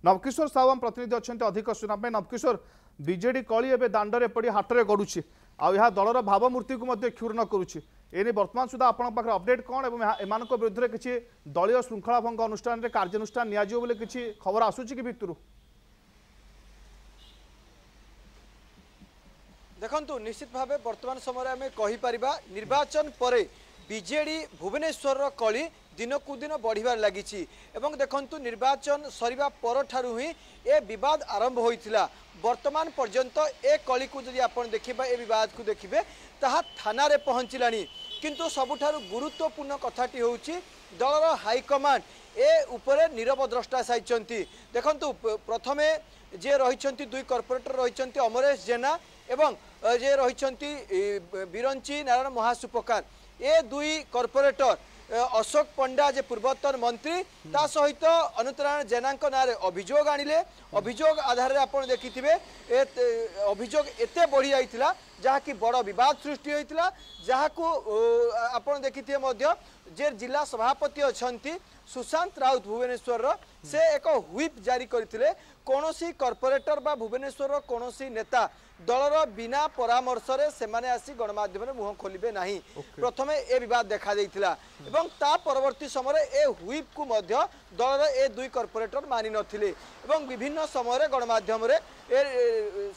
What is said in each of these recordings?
नवकिशोर साहू आम प्रतिनिधि अच्छा अधिक सूचना नवकिशोर बीजेडी कली एवं दाण्डे पड़ी हाटरे गड़ुची आ दलर भावमूर्ति को क्षुर्ण करुच्ची एने वर्तमान सुधा आपण पाखे अपडेट कौन एम विरुद्ध में किसी दलीय श्रृंखला भंग अनुष्ठान कार्यानुष्ठान निजी किसी खबर आसूची कि भितर देखंतु निश्चित भाव वर्तमान समय आम कहीपर निर्वाचन पर बीजेडी भुवनेश्वर कली दिनकू दिन बढ़िबार लगी देखंतु निर्वाचन सरिबा पर ठारू ही ए विवाद आरंभ होइथिला वर्तमान पर्यंत ए कली को जदि आपण देखिबा ए विवाद को देखिबे ताहा थाना रे पहुंचिलानी किंतु सबुठारु गुरुत्वपूर्ण कथाटी होउची दलर हाईकमांड ए उपरे नीरव द्रष्टा साइचंती देखंतु प्रथमे जे रहिचंती दुई कॉर्पोरेटर रहिचंती अमरेश जेना एवं जे रहिचंती बिरंची नारायण महासुपकार ए दुई कॉर्पोरेटर अशोक पंडा जे पूर्वतन मंत्री ता सहित अनुतरायण जेना ना अभियोग आनिले अभियोग आधार में आपड़ देखिथिबे अभियोग एते बढ़ी जाइतिला जहाँकि बड़ विवाद सृष्टि होइतिला जहाँकु आपड़ देखिथिबे मध्य जे जिला सभापति अछंती सुशांत राउत भुवनेश्वर से एक व्हिप जारी करथिले कोनोसी कॉर्पोरेटर बा भुवनेश्वर कोनोसी नेता दलर बिना परामर्श रे सेमाने आसी गणमाध्यम रे मुह खोलिबे नाही प्रथमे ए विवाद देखा देइतिला एवं ता परवर्ती समय ए व्हिप को मध्य दलर ए दुई कॉर्पोरेटर मानि नथिले एवं विभिन्न समय गणमाध्यम रे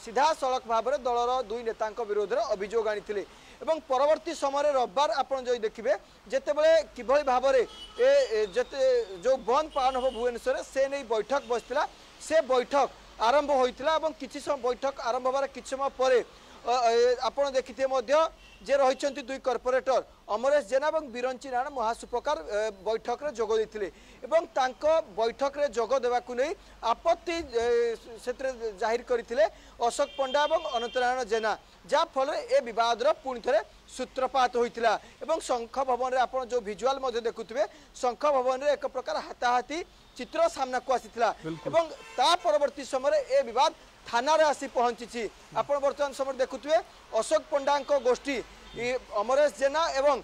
सीधा सड़क भाव में दलर दुई नेतांक विरोध में अभियोग आनिथिले एवं परवर्ती समय रविवार आपण जो देखिए जितेबले किभली भाव में जो बंद पालन हम भुवनेश्वर से नहीं बैठक बसला से बैठक आरंभ होइतिला एवं किछि समय बैठक आरंभ होबार किछि समय परे आपण देखिथे मध्य जे रहिचंती दुई कॉर्पोरेटर अमरेश जेना और बिरंची नारायण महासुपकार बैठक रे जोग देथिले एवं तांको बैठक रे जोग देबाकु नै आपत्ति क्षेत्र जाहिर करथिले अशोक पंडा और अनुतरायण जेना जा फल ए विवाद रो पुणी थरे सूत्रपात होइतिला एवं शंख भवन रे आपण जो विजुअल मध्ये देखुथिबे शंख भवन रे एक प्रकार हाथाहाथी चित्र सामना को आसीथिला एवं ता परवर्ती समय ए विवाद थाना रे आसी पहुंची आपण वर्तमान समय देखुथिबे अशोक पंडा गोष्ठी अमरेश जेना एवं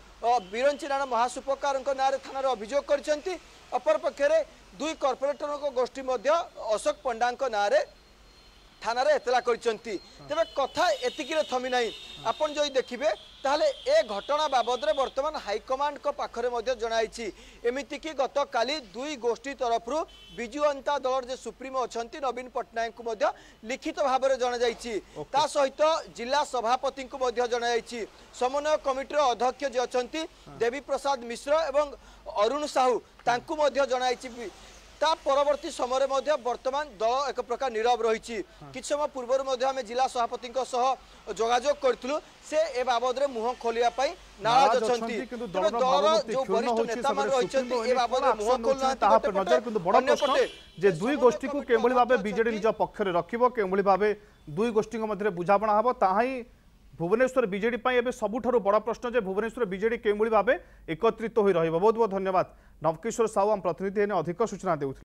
बिरंची नारायण महासुपकार नारे थाना रे अभियोग करछंती अपर पक्षरे दुई कॉर्पोरेटर गोष्ठी मध्य अशोक पंडा नारे थाना रे एतला करछंती तेबे कथा एतिकी रे थमी नाही आपण जो देखिबे ताहले ए घटना बाबद रे वर्तमान हाईकमांड को पाखरे मध्य जणाइछि एमिति कि गत काली दुई गोष्ठी तरफरु बिजु जनता दलर जे सुप्रीमो अछंती नवीन पटनायक को मध्य लिखित भाव में जणा जाइछि ता सहित जिला सभापति को मध्य जणा जाइछि समन्वय कमिटी रो अध्यक्ष जे अछंती देवी प्रसाद मिश्र एवं अरुण साहू तांकु मध्य जणाइछि ता परवर्ती समय वर्तमान दल एक प्रकार नीरव रही कि समय पूर्व जिला सभापति जोगाजोग करूँ से ए बाबद मुह खोलिया नाराज अच्छी जो वरिष्ठ नेता रही दुई गोष्ठी को केभली भाव बीजेडी निज पक्ष रखिब केभली भाव दुई गोष्ठी मध्य बुझापणा हम ताही भुवनेश्वर बीजेडी सबुठारु बड़ प्रश्न जे भुवनेश्वर बीजेडी केभली भाव एकत्रित हो रही बहुत बहुत धन्यवाद नवकिशोर साहू आम प्रतिनिधि अधिक सूचना देउथिले।